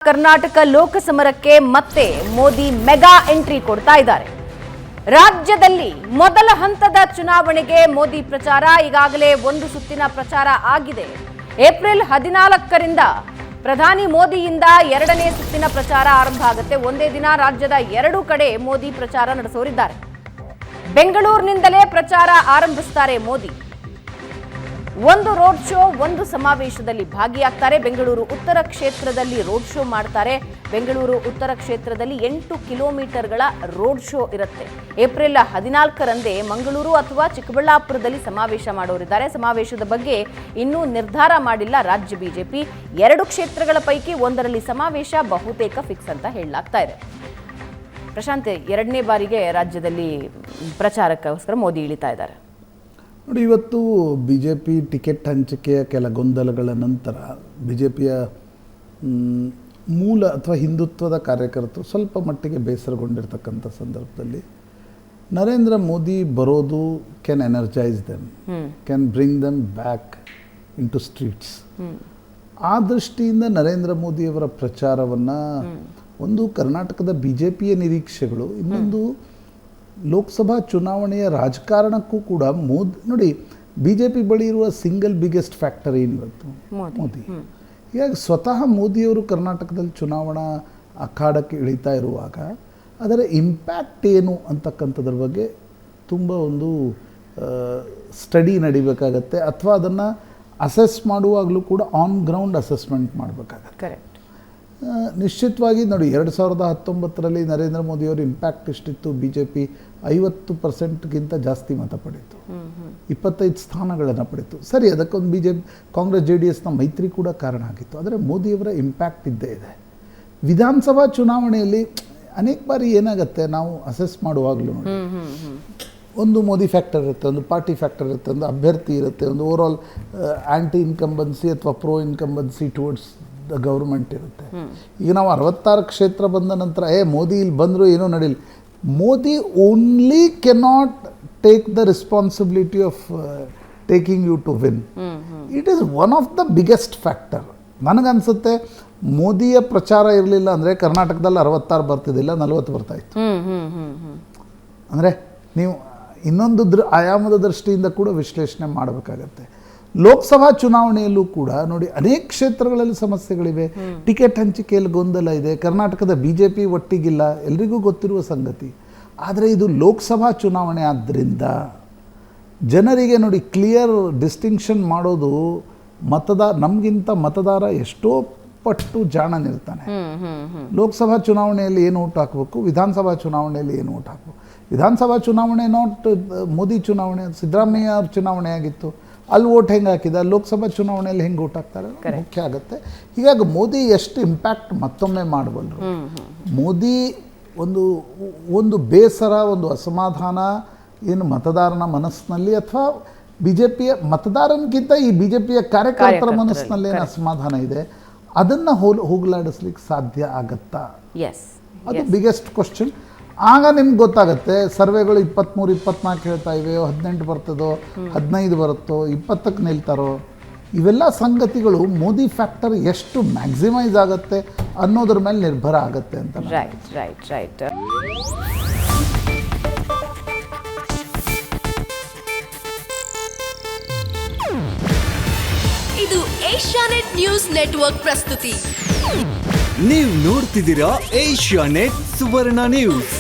ಕರ್ನಾಟಕ ಲೋಕಸಮರಕ್ಕೆ ಮತ್ತೆ Modi mega entry ಕೊಡ್ತಾ ಇದ್ದಾರೆ. ರಾಜ್ಯದಲ್ಲಿ ಮೊದಲ ಹಂತದ ಚುನಾವಣೆಗೆ ಮೋದಿ ಪ್ರಚಾರ ಈಗಾಗಲೇ ಒಂದು ಸುತ್ತಿನ ಪ್ರಚಾರ ಆಗಿದೆ. ಏಪ್ರಿಲ್ 14ರಿಂದ ಪ್ರಧಾನಿ ಮೋದಿಯಿಂದ ಎರಡನೇ ಸುತ್ತಿನ ಪ್ರಚಾರ ಆರಂಭ ಆಗುತ್ತೆ. ಒಂದೇ ದಿನ ರಾಜ್ಯದ 2 ಕಡೆ ಮೋದಿ ಪ್ರಚಾರ ನಡೆಸೋರಿದ್ದಾರೆ. ಬೆಂಗಳೂರಿನಿಂದಲೇ ಪ್ರಚಾರ ಆರಂಭಿಸುತ್ತಾರೆ ಮೋದಿ. ಒಂದು ರೋಡ್ ಶೋ, ಒಂದು ಸಮಾವೇಶದಲ್ಲಿ ಭಾಗಿಯಾಗ್ತಾರೆ. ಬೆಂಗಳೂರು ಉತ್ತರ ಕ್ಷೇತ್ರದಲ್ಲಿ ರೋಡ್ ಶೋ ಮಾಡ್ತಾರೆ. ಬೆಂಗಳೂರು ಉತ್ತರ ಕ್ಷೇತ್ರದಲ್ಲಿ 8 ಕಿಲೋಮೀಟರ್ಗಳ ರೋಡ್ ಶೋ ಇರುತ್ತೆ. ಏಪ್ರಿಲ್ 14ರಂದೇ ಮಂಗಳೂರು ಅಥವಾ ಚಿಕ್ಕಬಳ್ಳಾಪುರದಲ್ಲಿ ಸಮಾವೇಶ ಮಾಡೋರಿದ್ದಾರೆ. ಸಮಾವೇಶದ ಬಗ್ಗೆ ಇನ್ನೂ ನಿರ್ಧಾರ ಮಾಡಿಲ್ಲ ರಾಜ್ಯ ಬಿಜೆಪಿ. 2 ಕ್ಷೇತ್ರಗಳ ಪೈಕಿ ಒಂದರಲ್ಲಿ ಸಮಾವೇಶ ಬಹುತೇಕ ಫಿಕ್ಸ್ ಅಂತ ಹೇಳಲಾಗ್ತಾ ಇದೆ. ಪ್ರಶಾಂತ್, 2ನೇ ಬಾರಿಗೆ ರಾಜ್ಯದಲ್ಲಿ ಪ್ರಚಾರಕ್ಕೋಸ್ಕರ ಮೋದಿ ಇಳಿತಾ ಇದ್ದಾರೆ. ನೋಡಿ, ಇವತ್ತು ಬಿ ಜೆ ಪಿ ಟಿಕೆಟ್ ಹಂಚಿಕೆಯ ಕೆಲ ಗೊಂದಲಗಳ ನಂತರ ಬಿ ಜೆ ಪಿಯ ಮೂಲ ಅಥವಾ ಹಿಂದುತ್ವದ ಕಾರ್ಯಕರ್ತರು ಸ್ವಲ್ಪ ಮಟ್ಟಿಗೆ ಬೇಸರಗೊಂಡಿರ್ತಕ್ಕಂಥ ಸಂದರ್ಭದಲ್ಲಿ ನರೇಂದ್ರ ಮೋದಿ ಬರೋದು can energise them, can bring them back into streets. ಆ ದೃಷ್ಟಿಯಿಂದ ನರೇಂದ್ರ ಮೋದಿಯವರ ಪ್ರಚಾರವನ್ನು ಒಂದು ಕರ್ನಾಟಕದ ಬಿ ಜೆ ಪಿಯ ನಿರೀಕ್ಷೆಗಳು, ಇನ್ನೊಂದು ಲೋಕಸಭಾ ಚುನಾವಣೆಯ ರಾಜಕಾರಣಕ್ಕೂ ಕೂಡ ನೋಡಿ, ಬಿ ಜೆ ಪಿ ಬಳಿ ಇರುವ ಸಿಂಗಲ್ ಬಿಗ್ಗೆಸ್ಟ್ ಫ್ಯಾಕ್ಟರ್ ಏನಿವತ್ತು ಮೋದಿ. ಹೀಗಾಗಿ ಸ್ವತಃ ಮೋದಿಯವರು ಕರ್ನಾಟಕದಲ್ಲಿ ಚುನಾವಣಾ ಅಖಾಡಕ್ಕೆ ಇಳಿತಾ ಇರುವಾಗ ಅದರ ಇಂಪ್ಯಾಕ್ಟ್ ಏನು ಅಂತಕ್ಕಂಥದ್ರ ಬಗ್ಗೆ ತುಂಬ ಒಂದು ಸ್ಟಡಿ ನಡಿಬೇಕಾಗತ್ತೆ, ಅಥವಾ ಅದನ್ನು ಅಸೆಸ್ ಮಾಡುವಾಗಲೂ ಕೂಡ ಆನ್ ಗ್ರೌಂಡ್ ಅಸೆಸ್ಮೆಂಟ್ ಮಾಡಬೇಕಾಗತ್ತೆ. ನಿಶ್ಚಿತವಾಗಿ ನೋಡಿ, 2019ರಲ್ಲಿ ನರೇಂದ್ರ ಮೋದಿಯವರ ಇಂಪ್ಯಾಕ್ಟ್ ಎಷ್ಟಿತ್ತು? ಬಿ ಜೆ ಪಿ 50%ಗಿಂತ ಜಾಸ್ತಿ ಮತ ಪಡೀತು, 25 ಸ್ಥಾನಗಳನ್ನು ಪಡೀತು. ಸರಿ, ಅದಕ್ಕೊಂದು ಬಿ ಜೆ ಪಿ ಕಾಂಗ್ರೆಸ್ JDSನ ಮೈತ್ರಿ ಕೂಡ ಕಾರಣ ಆಗಿತ್ತು. ಆದರೆ ಮೋದಿಯವರ ಇಂಪ್ಯಾಕ್ಟ್ ಇದ್ದೇ ಇದೆ. ವಿಧಾನಸಭಾ ಚುನಾವಣೆಯಲ್ಲಿ ಅನೇಕ ಬಾರಿ ಏನಾಗುತ್ತೆ, ನಾವು ಅಸೆಸ್ ಮಾಡುವಾಗಲೂ ನೋಡಿ, ಒಂದು ಮೋದಿ ಫ್ಯಾಕ್ಟರ್ ಇರುತ್ತೆ, ಒಂದು ಪಾರ್ಟಿ ಫ್ಯಾಕ್ಟರ್ ಇರುತ್ತೆ, ಒಂದು ಅಭ್ಯರ್ಥಿ ಇರುತ್ತೆ, ಒಂದು ಓವರಾಲ್ ಆ್ಯಂಟಿ ಇನ್ಕಂಬನ್ಸಿ ಅಥವಾ pro incumbency towards the government ಇರುತ್ತೆ. ಈಗ ನಾವು 66 ಕ್ಷೇತ್ರ ಬಂದ ನಂತರ ಮೋದಿ ಇಲ್ಲಿ ಬಂದರೂ ಏನೂ ನಡೀಲಿ. Modi only cannot take the responsibility of taking you to win. It is one of the biggest factor. ನನಗನ್ಸುತ್ತೆ ಮೋದಿಯ ಪ್ರಚಾರ ಇರಲಿಲ್ಲ ಅಂದರೆ ಕರ್ನಾಟಕದಲ್ಲಿ 66 ಬರ್ತಿದ್ದಿಲ್ಲ, 40 ಬರ್ತಾಯಿತ್ತು. ಅಂದರೆ ನೀವು ಇನ್ನೊಂದು ಆಯಾಮದ ದೃಷ್ಟಿಯಿಂದ ಕೂಡ ವಿಶ್ಲೇಷಣೆ ಮಾಡಬೇಕಾಗತ್ತೆ. ಲೋಕಸಭಾ ಚುನಾವಣೆಯಲ್ಲೂ ಕೂಡ ನೋಡಿ, ಅನೇಕ ಕ್ಷೇತ್ರಗಳಲ್ಲಿ ಸಮಸ್ಯೆಗಳಿವೆ, ಟಿಕೆಟ್ ಹಂಚಿಕೆಯಲ್ಲಿ ಗೊಂದಲ ಇದೆ, ಕರ್ನಾಟಕದ ಬಿ ಜೆ ಪಿ ಒಟ್ಟಿಗಿಲ್ಲ, ಎಲ್ರಿಗೂ ಗೊತ್ತಿರುವ ಸಂಗತಿ. ಆದರೆ ಇದು ಲೋಕಸಭಾ ಚುನಾವಣೆ ಆದ್ದರಿಂದ ಜನರಿಗೆ ನೋಡಿ ಕ್ಲಿಯರ್ ಡಿಸ್ಟಿಂಕ್ಷನ್ ಮಾಡೋದು, ನಮಗಿಂತ ಮತದಾರ ಎಷ್ಟೋ ಪಟ್ಟು ಜಾಣನಿರ್ತಾನೆ. ಲೋಕಸಭಾ ಚುನಾವಣೆಯಲ್ಲಿ ಏನು ಓಟ್ ಹಾಕಬೇಕು, ವಿಧಾನಸಭಾ ಚುನಾವಣೆಯಲ್ಲಿ ಏನು ಓಟ್ ಹಾಕಬೇಕು. ವಿಧಾನಸಭಾ ಚುನಾವಣೆ ನಾಟ್ ಮೋದಿ ಚುನಾವಣೆ, ಸಿದ್ದರಾಮಯ್ಯ ಅವ್ರ ಚುನಾವಣೆ ಆಗಿತ್ತು, ಅಲ್ಲಿ ಓಟ್ ಹೆಂಗೆ ಹಾಕಿದ, ಲೋಕಸಭಾ ಚುನಾವಣೆಯಲ್ಲಿ ಹೆಂಗೆ ಓಟ್ ಹಾಕ್ತಾರೆ ಮುಖ್ಯ ಆಗುತ್ತೆ. ಹೀಗಾಗಿ ಮೋದಿ ಎಷ್ಟು ಇಂಪ್ಯಾಕ್ಟ್ ಮತ್ತೊಮ್ಮೆ ಮಾಡಬಲ್ಲರು. ಮೋದಿ ಒಂದು ಬೇಸರ, ಒಂದು ಅಸಮಾಧಾನ ಏನು ಮತದಾರನ ಮನಸ್ಸಿನಲ್ಲಿ, ಅಥವಾ ಬಿ ಜೆ ಪಿಯ ಮತದಾರನಿಗಿಂತ ಈ ಬಿ ಜೆ ಪಿಯ ಕಾರ್ಯಕರ್ತರ ಮನಸ್ಸಿನಲ್ಲಿ ಏನು ಅಸಮಾಧಾನ ಇದೆ, ಅದನ್ನು ಹೋಗಲಾಡಿಸ್ಲಿಕ್ಕೆ ಸಾಧ್ಯ ಆಗತ್ತಾ? ಅದು ಬಿಗ್ಗೆಸ್ಟ್ ಕ್ವಶನ್. ಆಗ ನಿಮ್ಗೆ ಗೊತ್ತಾಗುತ್ತೆ. ಸರ್ವೆಗಳು 23-24 ಹೇಳ್ತಾ ಇವೆ, 18 ಬರ್ತದೋ, 15 ಬರುತ್ತೋ, 20ಕ್ಕೆ ನಿಲ್ತಾರೋ. ಇವೆಲ್ಲ ಸಂಗತಿಗಳು ಮೋದಿ ಫ್ಯಾಕ್ಟರ್ ಎಷ್ಟು ಮ್ಯಾಕ್ಸಿಮೈಸ್ ಆಗುತ್ತೆ ಅನ್ನೋದ್ರ ಮೇಲೆ ನಿರ್ಭರ ಆಗುತ್ತೆ ಅಂತ. ರೈಟ್. ಇದು ಏಷ್ಯಾನೆಟ್ ನ್ಯೂಸ್ ನೆಟ್ವರ್ಕ್ ಪ್ರಸ್ತುತಿ. ನೀವು ನೋಡ್ತಿದ್ದೀರಾ ಏಷ್ಯಾನೆಟ್ ಸುವರ್ಣ ನ್ಯೂಸ್.